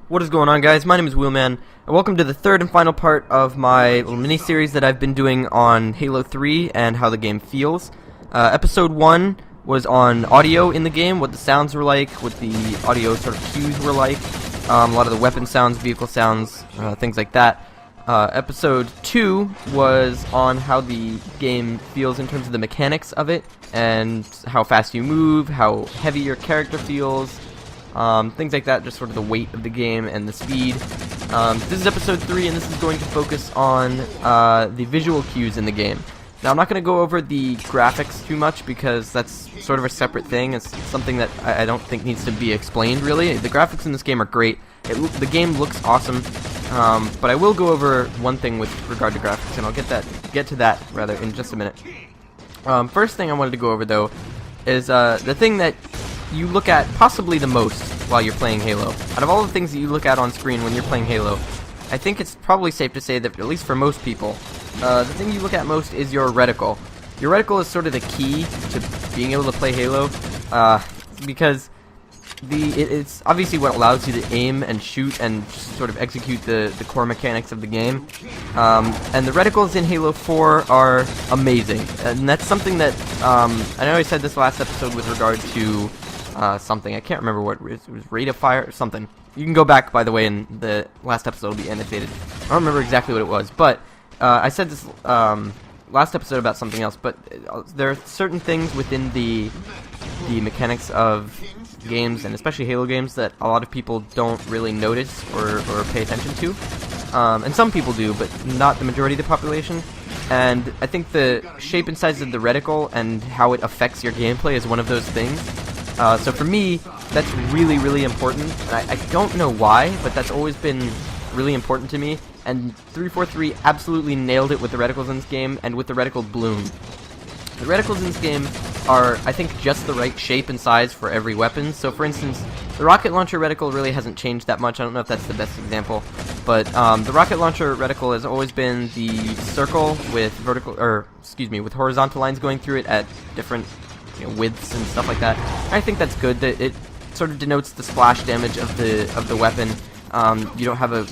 What is going on, guys? My name is Wheelman, and welcome to the third and final part of my little mini-series that I've been doing on Halo 3 and how the game feels. Episode 1 was on audio in the game, what the sounds were like, what the audio sort of cues were like, a lot of the weapon sounds, vehicle sounds, things like that. Episode 2 was on how the game feels in terms of the mechanics of it, and how fast you move, how heavy your character feels, things like that, just sort of the weight of the game and the speed. This is episode 3, and this is going to focus on the visual cues in the game. Now, I'm not going to go over the graphics too much because that's sort of a separate thing. It's something that I don't think needs to be explained, really. The graphics in this game are great. The game looks awesome, but I will go over one thing with regard to graphics, and I'll get to that rather in just a minute. First thing I wanted to go over, though, is the thing that you look at possibly the most while you're playing Halo. Out of all the things that you look at on screen when you're playing Halo, I think it's probably safe to say that, at least for most people, the thing you look at most is your reticle. Your reticle is sort of the key to being able to play Halo, because it's obviously what allows you to aim and shoot and sort of execute the core mechanics of the game. And the reticles in Halo 4 are amazing, and that's something that I know I said this last episode with regard to something. I can't remember what it was, rate of fire or something. You can go back, by the way, and the last episode will be annotated. I don't remember exactly what it was, but I said this last episode about something else, but there are certain things within the mechanics of games, and especially Halo games, that a lot of people don't really notice or pay attention to. And some people do, but not the majority of the population. And I think the shape and size of the reticle and how it affects your gameplay is one of those things. So for me, that's really, really important. And I don't know why, but that's always been really important to me. And 343 absolutely nailed it with the reticles in this game, and with the reticle bloom. The reticles in this game are, I think, just the right shape and size for every weapon. So for instance, the rocket launcher reticle really hasn't changed that much. I don't know if that's the best example, but the rocket launcher reticle has always been the circle with with horizontal lines going through it at different widths and stuff like that. I think that's good. That it sort of denotes the splash damage of the weapon. You don't have a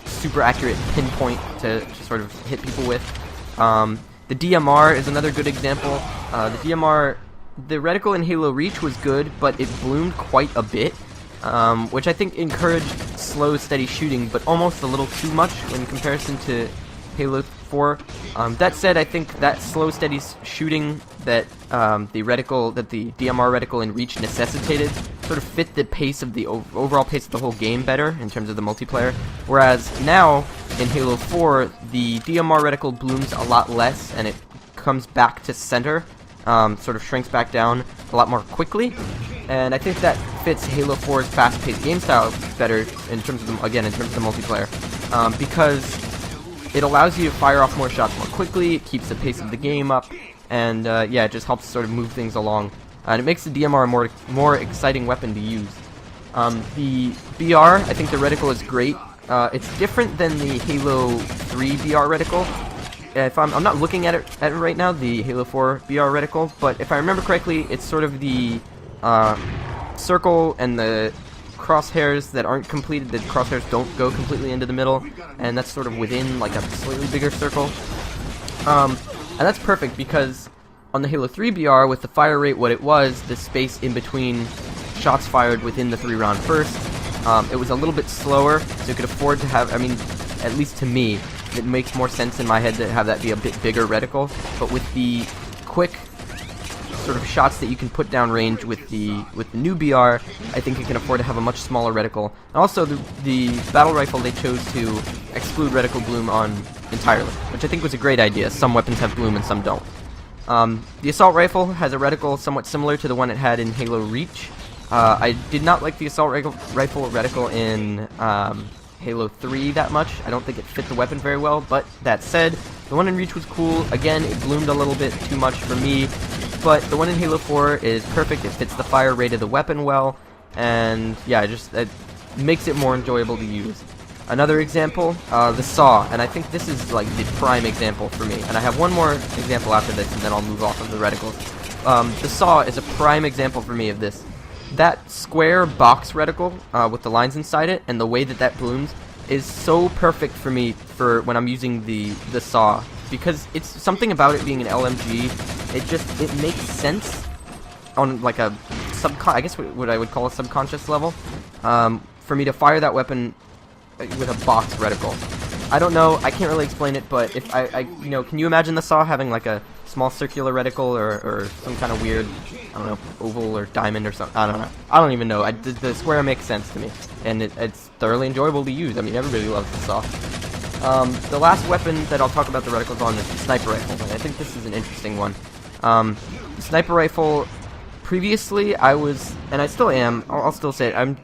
super accurate pinpoint to sort of hit people with. The DMR is another good example. The reticle in Halo Reach was good, but it bloomed quite a bit, which I think encouraged slow, steady shooting, but almost a little too much in comparison to Halo 4. That said, I think that slow, steady shooting that the DMR reticle in Reach necessitated sort of fit the pace of the overall pace of the whole game better in terms of the multiplayer. Whereas now in Halo 4, the DMR reticle blooms a lot less, and it comes back to center, sort of shrinks back down a lot more quickly. And I think that fits Halo 4's fast-paced game style better in terms of the multiplayer, because it allows you to fire off more shots more quickly. It keeps the pace of the game up, and yeah, it just helps sort of move things along. And it makes the DMR a more exciting weapon to use. The BR, I think the reticle is great. It's different than the Halo 3 BR reticle. If I'm not looking at it right now, the Halo 4 BR reticle, but if I remember correctly, it's sort of the circle and the crosshairs that aren't completed. The crosshairs don't go completely into the middle, and that's sort of within like a slightly bigger circle. And that's perfect because on the Halo 3 BR, with the fire rate what it was, the space in between shots fired within the 3-round burst, it was a little bit slower, so it could afford to have, I mean, at least to me, it makes more sense in my head to have that be a bit bigger reticle. But with the quick sort of shots that you can put down range with the new BR, I think it can afford to have a much smaller reticle. And also, the battle rifle they chose to exclude reticle bloom on entirely, which I think was a great idea. Some weapons have bloom and some don't. The assault rifle has a reticle somewhat similar to the one it had in Halo Reach. I did not like the assault rifle reticle in Halo 3 that much. I don't think it fit the weapon very well, but that said, the one in Reach was cool. Again, it bloomed a little bit too much for me, but the one in Halo 4 is perfect. It fits the fire rate of the weapon well, and yeah, it makes it more enjoyable to use. Another example, the saw, and I think this is like the prime example for me, and I have one more example after this, and then I'll move off of the reticles. The saw is a prime example for me of this. that square box reticle with the lines inside it and the way that that blooms is so perfect for me for when I'm using the saw, because it's something about it being an LMG. It makes sense on like a I guess what I would call a subconscious level, for me to fire that weapon with a box reticle. I don't know, I can't really explain it, but if you know, can you imagine the saw having like a small circular reticle or some kind of weird, I don't know, oval or diamond or something? I don't know. I don't even know. The square makes sense to me, and it's thoroughly enjoyable to use. I mean, everybody loves the saw. The last weapon that I'll talk about the reticles on is the sniper rifle, and I think this is an interesting one. The sniper rifle, previously I was, and I still am, I'll still say it, and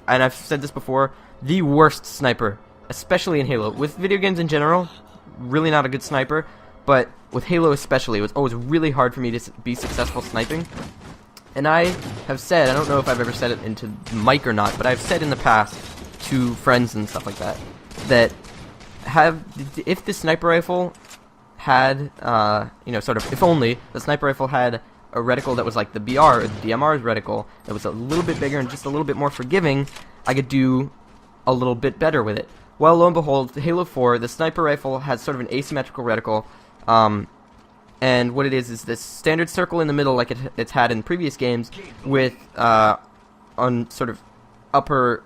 I've said this before, the worst sniper, especially in Halo. With video games in general, really not a good sniper, but with Halo especially, it was always really hard for me to be successful sniping. And I have said, I don't know if I've ever said it into the mic or not, but I've said in the past to friends and stuff like that, that if the sniper rifle had, you know, sort of, if only the sniper rifle had a reticle that was like the BR or the DMR's reticle that was a little bit bigger and just a little bit more forgiving, I could do a little bit better with it. Well, lo and behold, Halo 4, the sniper rifle has sort of an asymmetrical reticle, and what it is this standard circle in the middle like it's had in previous games with, on sort of upper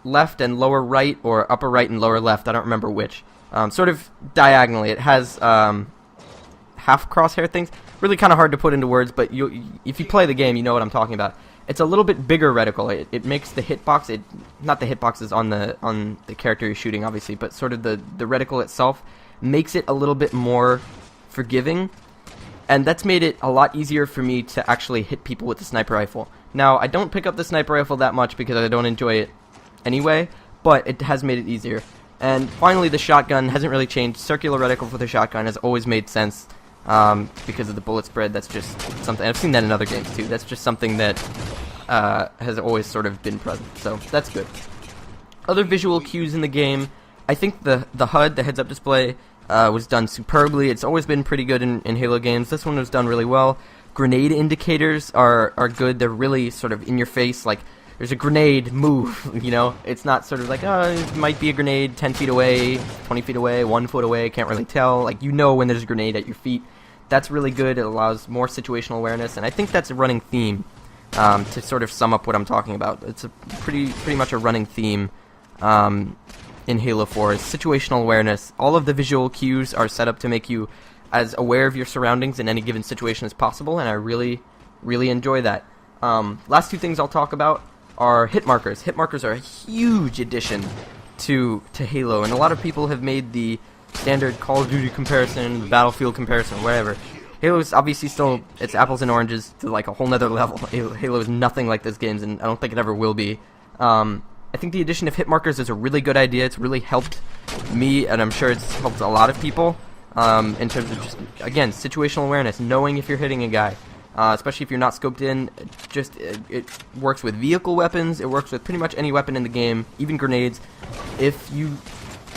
left and lower right, or upper right and lower left, I don't remember which, sort of diagonally. It has half crosshair things, really kind of hard to put into words, but if you play the game, you know what I'm talking about. It's a little bit bigger reticle. It makes the hitbox, not the hitboxes on the character you're shooting, obviously, but sort of the reticle itself makes it a little bit more forgiving, and that's made it a lot easier for me to actually hit people with the sniper rifle. Now, I don't pick up the sniper rifle that much because I don't enjoy it anyway, but it has made it easier. And finally, the shotgun hasn't really changed. Circular reticle for the shotgun has always made sense. Because of the bullet spread. That's just something, I've seen that in other games too, that's just something that has always sort of been present, so that's good. Other visual cues in the game, I think the HUD, the heads-up display, was done superbly. It's always been pretty good in Halo games. This one was done really well. Grenade indicators are good. They're really sort of in your face, like there's a grenade, move, you know? It's not sort of like, oh, it might be a grenade 10 feet away, 20 feet away, 1 foot away, can't really tell. Like, you know when there's a grenade at your feet. That's really good. It allows more situational awareness, and I think that's a running theme, to sort of sum up what I'm talking about. It's a pretty much a running theme in Halo 4 is situational awareness. All of the visual cues are set up to make you as aware of your surroundings in any given situation as possible, and I really enjoy that. Last two things I'll talk about are hit markers. Hit markers are a huge addition to Halo, and a lot of people have made the standard Call of Duty comparison, Battlefield comparison, whatever. Halo is obviously still, it's apples and oranges to like a whole nother level. Halo is nothing like this game's, and I don't think it ever will be. I think the addition of hit markers is a really good idea. It's really helped me, and I'm sure it's helped a lot of people, in terms of just, again, situational awareness, knowing if you're hitting a guy. Especially if you're not scoped in. It works with vehicle weapons, it works with pretty much any weapon in the game, even grenades. If you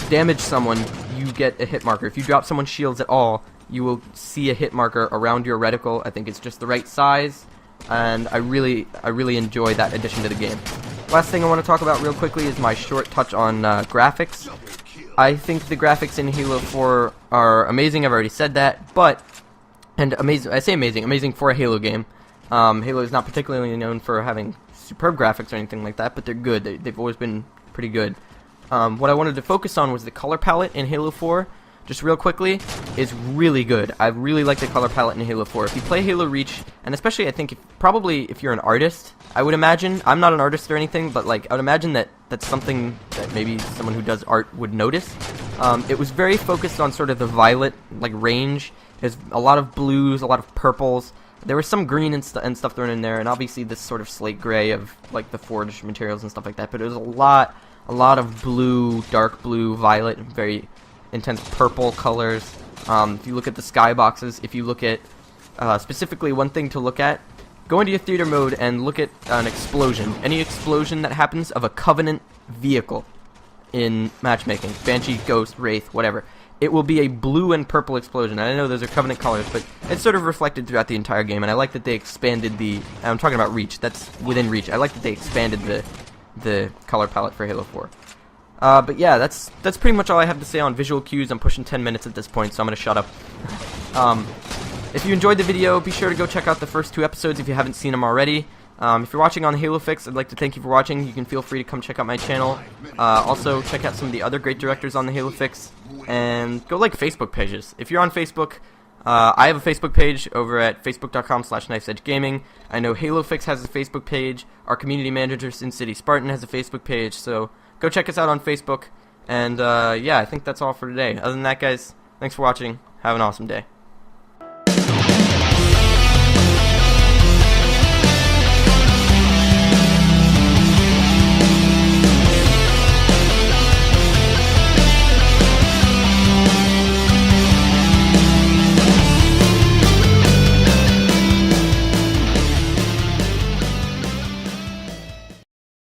damage someone, you get a hit marker. If you drop someone's shields at all, you will see a hit marker around your reticle. I think it's just the right size, and I really enjoy that addition to the game. Last thing I want to talk about real quickly is my short touch on graphics. I think the graphics in Halo 4 are amazing, I've already said that, but, and amazing, I say amazing for a Halo game. Halo is not particularly known for having superb graphics or anything like that, but they're good. They've always been pretty good. What I wanted to focus on was the color palette in Halo 4, just real quickly, is really good. I really like the color palette in Halo 4. If you play Halo Reach, and especially I think probably if you're an artist, I would imagine, I'm not an artist or anything, but like I would imagine that that's something that maybe someone who does art would notice. It was very focused on sort of the violet like range. There's a lot of blues, a lot of purples. There was some green and stuff thrown in there, and obviously this sort of slate gray of like the forged materials and stuff like that. But it was a lot of blue, dark blue, violet, very intense purple colors. If you look at the skyboxes, if you look at specifically one thing to look at, go into your theater mode and look at an explosion. Any explosion that happens of a Covenant vehicle in matchmaking, Banshee, Ghost, Wraith, whatever. it will be a blue and purple explosion. I know those are Covenant colors, but it's sort of reflected throughout the entire game, and I like that they expanded the... I'm talking about Reach. That's within Reach. I like that they expanded the color palette for Halo 4. But yeah, that's pretty much all I have to say on visual cues. I'm pushing 10 minutes at this point, so I'm going to shut up. If you enjoyed the video, be sure to go check out the first 2 episodes if you haven't seen them already. If you're watching on the Halo Fix, I'd like to thank you for watching. You can feel free to come check out my channel. Also, check out some of the other great directors on the Halo Fix. And go like Facebook pages. If you're on Facebook, I have a Facebook page over at facebook.com/knifesedgegaming. I know Halo Fix has a Facebook page. Our community manager, Sin City Spartan, has a Facebook page. So go check us out on Facebook. And yeah, I think that's all for today. Other than that, guys, thanks for watching. Have an awesome day.